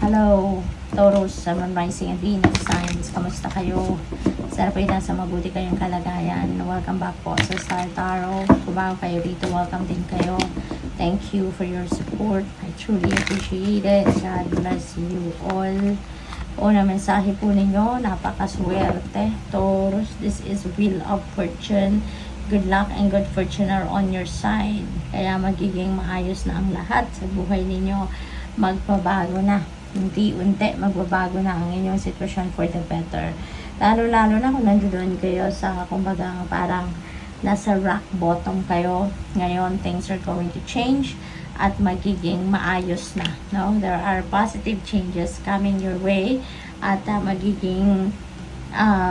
Hello, Taurus, Sun, Moon, Rising, and Venus signs. Kamusta kayo? Sana po nasa mabuti kayong kalagayan. Welcome back po sa Star Tarot. Kung bago kayo dito, welcome din kayo. Thank you for your support. I truly appreciate it. God bless you all. Una mensahe po ninyo, napakaswerte. Taurus, this is wheel of fortune. Good luck and good fortune are on your side. Kaya magiging maayos na ang lahat sa buhay ninyo. Magpabago na. Unti-unti magbabago na ang inyong sitwasyon for the better. Lalo-lalo na kung nandoon kayo sa, kumbaga, parang nasa rock bottom kayo. Ngayon, things are going to change at magiging maayos na. No? There are positive changes coming your way at magiging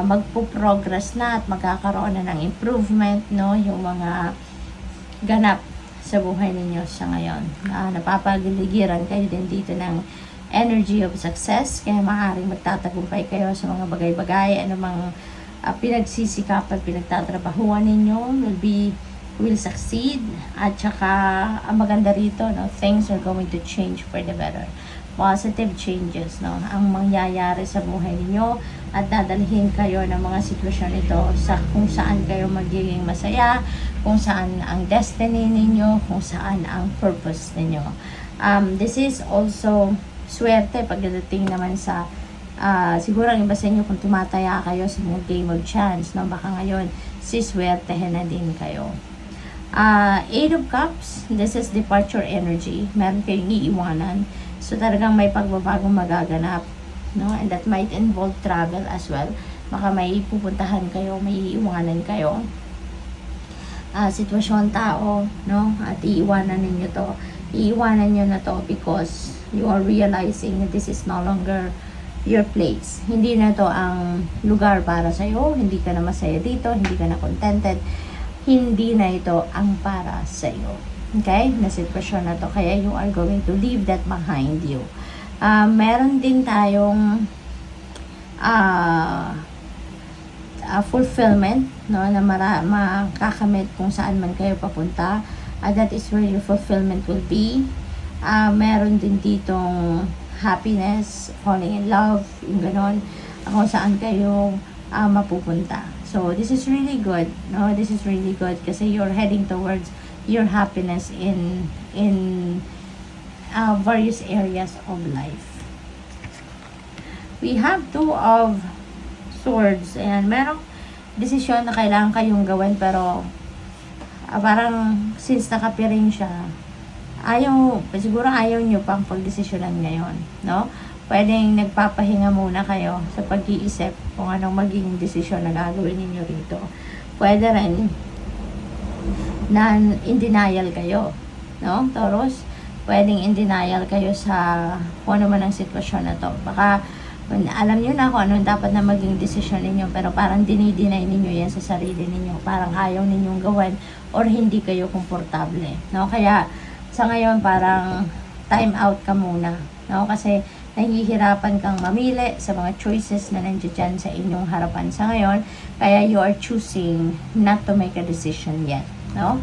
magpo-progress na at magkakaroon na ng improvement, no? Yung mga ganap sa buhay ninyo sa ngayon. Napapagiligiran kayo din dito ng energy of success, kaya maaaring magtatagumpay kayo sa mga bagay-bagay, anumang pinagsisikapan, pinagtatrabahuan ninyo will succeed. At saka ang maganda rito, no, things are going to change for the better. Positive changes, no, ang mangyayari sa buhay ninyo at dadalhin kayo ng mga sitwasyon ito sa kung saan kayo magiging masaya, kung saan ang destiny ninyo, kung saan ang purpose ninyo. This is also swerte pagdating naman sa siguro ang iba sa inyo kung tumataya kayo sa mga game of chance, no? Baka ngayon siswertehin na din kayo. Eight of Cups, this is departure energy. Meron kayong iiwanan. So talagang may pagbabagong magaganap, no? And that might involve travel as well. Baka may pupuntahan kayo, may iiwanan kayo. Sitwasyon tao, no? At iiwanan ninyo to. Iiwanan nyo na to because you are realizing that this is no longer your place. Hindi na to ang lugar para sa'yo. Hindi ka na masaya dito. Hindi ka na contented. Hindi na ito ang para sa'yo. Okay? Na sitwasyon na to. Kaya you are going to leave that behind you. Meron din tayong fulfillment, no, na makakamit kung saan man kayo papunta. That is where your fulfillment will be. Meron din ditong happiness, falling in love, yung ganon, kung saan kayo mapupunta. So this is really good, no? This is really good kasi you're heading towards your happiness in various areas of life. We have Two of Swords and merong desisyon na kailangan kayong gawin pero parang since nakapiring siya, siguro ayaw nyo pang pagdesisyonan ngayon, no? Pwedeng nagpapahinga muna kayo sa pag-iisip kung anong magiging desisyon na gagawin ninyo rito. Pwede rin na in denial kayo, no, Taurus? Pwedeng in denial kayo sa kung ano man ang sitwasyon na to. Baka alam nyo na kung ano dapat na maging desisyon ninyo pero parang dinideny ninyo yan sa sarili ninyo. Parang ayaw ninyong gawin or hindi kayo komportable, no? Kaya sa ngayon parang time out ka muna, no? Kasi nahihirapan kang mamili sa mga choices na nandiyan sa inyong harapan sa ngayon. Kaya you are choosing not to make a decision yet, no?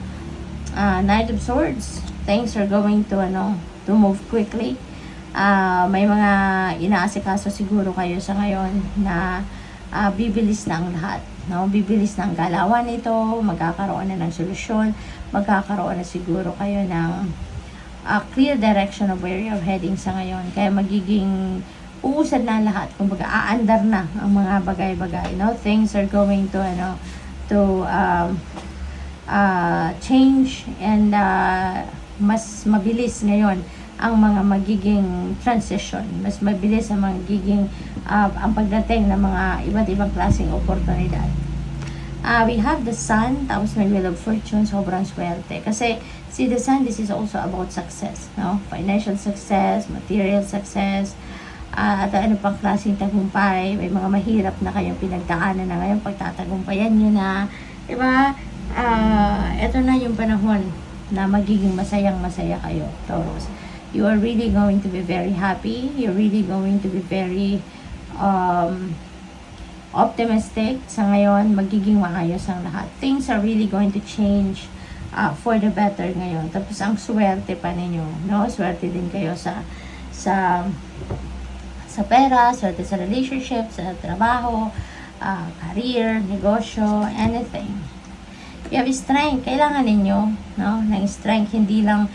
Knight of Swords, things are going to move quickly. May mga inaasikaso siguro kayo sa ngayon na bibilis na ang lahat, no? Bibilis na ang galawan nito, magkakaroon na ng solusyon, magkakaroon na siguro kayo ng clear direction of where you're heading sa ngayon. Kaya magiging uusad na lahat, kumbaga aandar na ang mga bagay-bagay, no? Things are going to change and mas mabilis ngayon ang mga magiging transition. Mas mabilis ang magiging ang pagdating ng mga iba't ibang klaseng oportunidad. We have the Sun, tapos may Wheel of Fortune, sobrang swerte. Kasi si the Sun, this is also about success, no? Financial success, material success, at ano pang klaseng tagumpay. May mga mahirap na kayong pinagdaanan na ngayon, pagtatagumpayan nyo na, diba? Ito na yung panahon na magiging masayang-masaya kayo, Taurus. You are really going to be very happy. You're really going to be very optimistic. Sa ngayon, magiging maayos ang lahat. Things are really going to change for the better ngayon. Tapos ang swerte pa ninyo, no? Swerte din kayo sa sa pera, swerte sa relationship, sa trabaho, career, negosyo, anything. You have strength. Kailangan ninyo, no, ng strength, hindi lang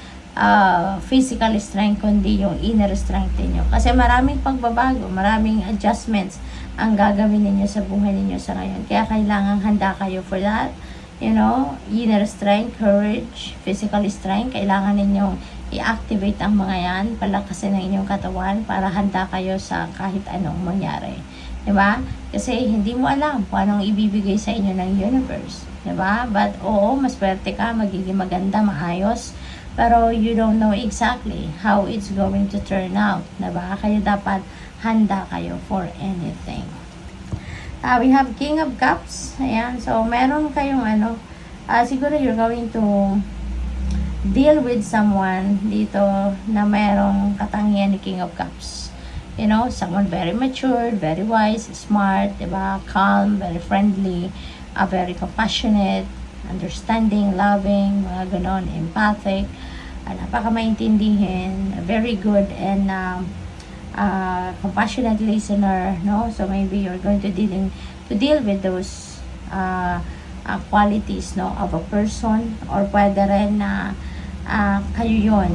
physical strength, kundi yung inner strength niyo. Kasi maraming pagbabago, maraming adjustments ang gagawin ninyo sa buhay ninyo sa ngayon. Kaya kailangan handa kayo for that. You know, inner strength, courage, physical strength, kailangan ninyong i-activate ang mga yan, palakasin ang inyong katawan para handa kayo sa kahit anong mangyari. Diba? Kasi hindi mo alam kung anong ibibigay sa inyo ng universe. Diba? But oo, maswerte ka, magiging maganda, maayos. Pero you don't know exactly how it's going to turn out. Diba? Kaya dapat handa kayo for anything. We have King of Cups. Ayan. So, meron kayong siguro you're going to deal with someone dito na merong katangian ni King of Cups. You know, someone very mature, very wise, smart, diba? Calm, very friendly, very compassionate, understanding, loving, mga ganon, empathic, napaka-maintindihin, very good and compassionate listener, no? So maybe you're going to deal with those qualities, no, of a person, or pwede rin na kayo yun,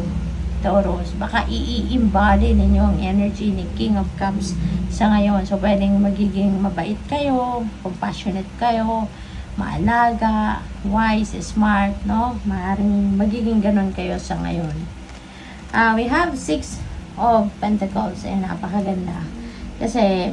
Taurus. Baka i-embody ninyo ang energy ni King of Cups sa ngayon. So pwedeng magiging mabait kayo, compassionate kayo, maalaga, wise, smart, no? Maaaring magiging ganun kayo sa ngayon. We have 6 of Pentacles. Napakaganda. Kasi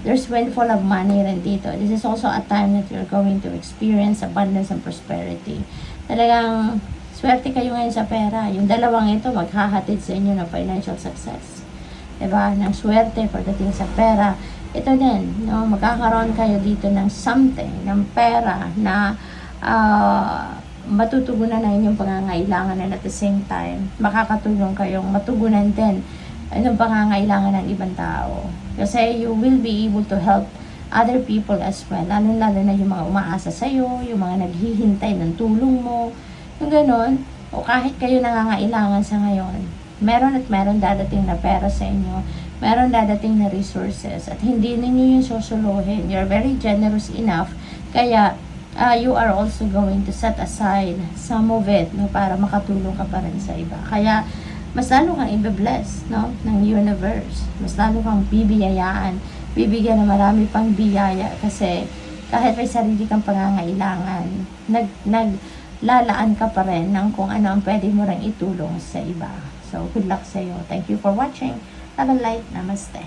there's windfall of money rin dito. This is also a time that you're going to experience abundance and prosperity. Talagang swerte kayo ngayon sa pera. Yung dalawang ito maghahatid sa inyo ng financial success. Diba? Ng swerte pagdating sa pera. Ito din, no? Magkakaroon kayo dito ng something, ng pera na matutugunan na inyong pangangailangan, and at the same time, makakatulong kayong matugunan din ang pangangailangan ng ibang tao. Kasi you will be able to help other people as well. Lalo-lalo na yung mga umaasa sa'yo, yung mga naghihintay ng tulong mo, yung ganon. O kahit kayo nangangailangan sa ngayon, meron at meron dadating na pera sa inyo, meron dadating na resources, at hindi ninyo yung susuluhin. You're very generous enough, kaya you are also going to set aside some of it, no, para makatulong ka pa rin sa iba. Kaya mas lalo kang i-bless, no, ng universe. Mas lalo kang bibiyayaan, bibigyan ng marami pang biyaya, kasi kahit may sarili kang pangangailangan, naglalaan ka pa rin ng kung ano ang pwede mo rin itulong sa iba. So, good luck sa iyo. Thank you for watching. Have a light. Namaste.